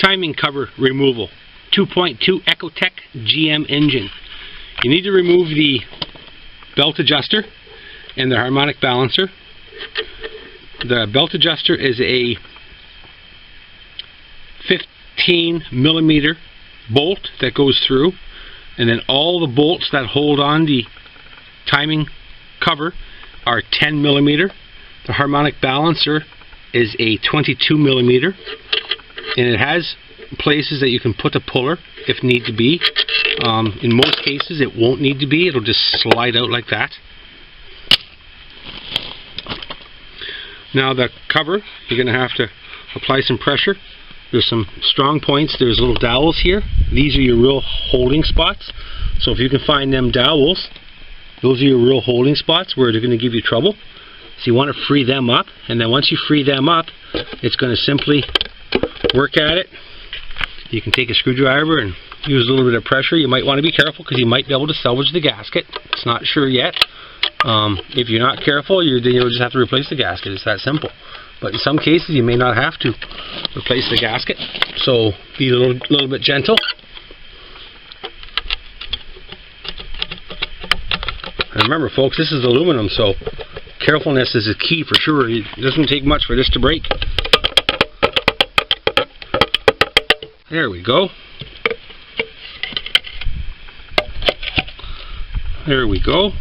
timing cover removal. 2.2 Ecotec GM engine. You need to remove the belt adjuster and the harmonic balancer. The belt adjuster is a 15mm bolt that goes through, and then all the bolts that hold on the timing cover are 10mm. The harmonic balancer is a 22mm, and it has places that you can put a puller if need to be. In most cases it won't need to be, it'll just slide out like that. Now the cover, you're going to have to apply some pressure. There's some strong points. There's little dowels here. These are your real holding spots. So if you can find them dowels, those are your real holding spots where they're going to give you trouble. So you want to free them up, and then once you free them up, it's going to simply work at it. You can take a screwdriver and use a little bit of pressure. You might want to be careful because you might be able to salvage the gasket. It's not sure yet. If you're not careful, you'll just have to replace the gasket. It's that simple. But in some cases, you may not have to replace the gasket. So be a little bit gentle. And remember, folks, this is aluminum, so carefulness is a key for sure. It doesn't take much for this to break. There we go. There we go.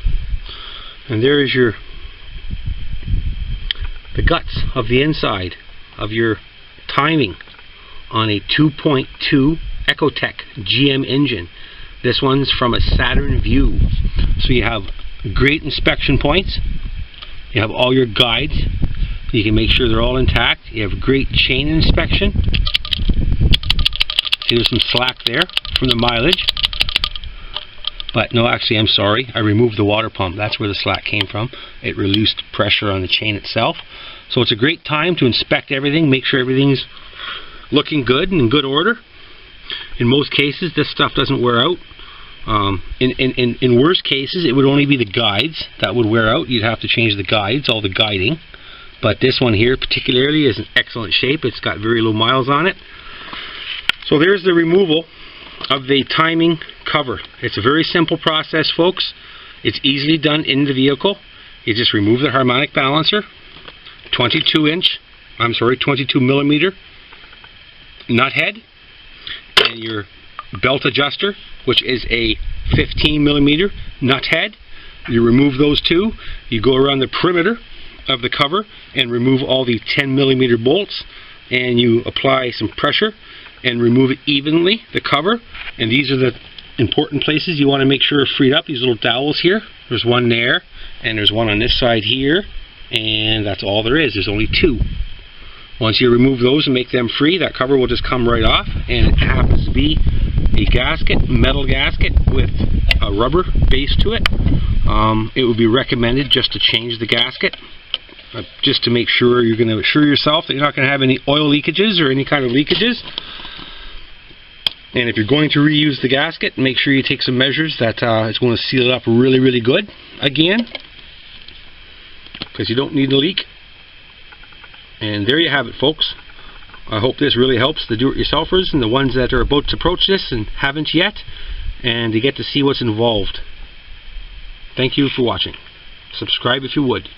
And there is the guts of the inside of your timing on a 2.2 Ecotec GM engine. This one's from a Saturn view. So you have great inspection points. You have all your guides. You can make sure they're all intact. You have great chain inspection. See, there's some slack there from the mileage. But no, actually, I'm sorry. I removed the water pump. That's where the slack came from. It released pressure on the chain itself. So it's a great time to inspect everything, make sure everything's looking good and in good order. In most cases, this stuff doesn't wear out. In worst cases, it would only be the guides that would wear out. You'd have to change the guides, all the guiding. But this one here particularly is in excellent shape. It's got very low miles on it. So there's the removal of the timing cover. It's a very simple process, folks. It's easily done in the vehicle. You just remove the harmonic balancer, 22mm nut head, and your belt adjuster, which is a 15mm nut head. You remove those two. You go around the perimeter of the cover and remove all the 10mm bolts, and you apply some pressure and remove it evenly, the cover. And these are the important places you want to make sure are freed up. These little dowels here. There's one there, and there's one on this side here, and that's all there is. There's only two. Once you remove those and make them free, that cover will just come right off, and it happens to be a gasket, metal gasket with a rubber base to it. It would be recommended just to change the gasket, just to make sure you're going to assure yourself that you're not going to have any oil leakages or any kind of leakages. And if you're going to reuse the gasket, make sure you take some measures that it's going to seal it up really, really good again, because you don't need a leak. And there you have it, folks. I hope this really helps the do-it-yourselfers and the ones that are about to approach this and haven't yet, and you get to see what's involved. Thank you for watching. Subscribe if you would.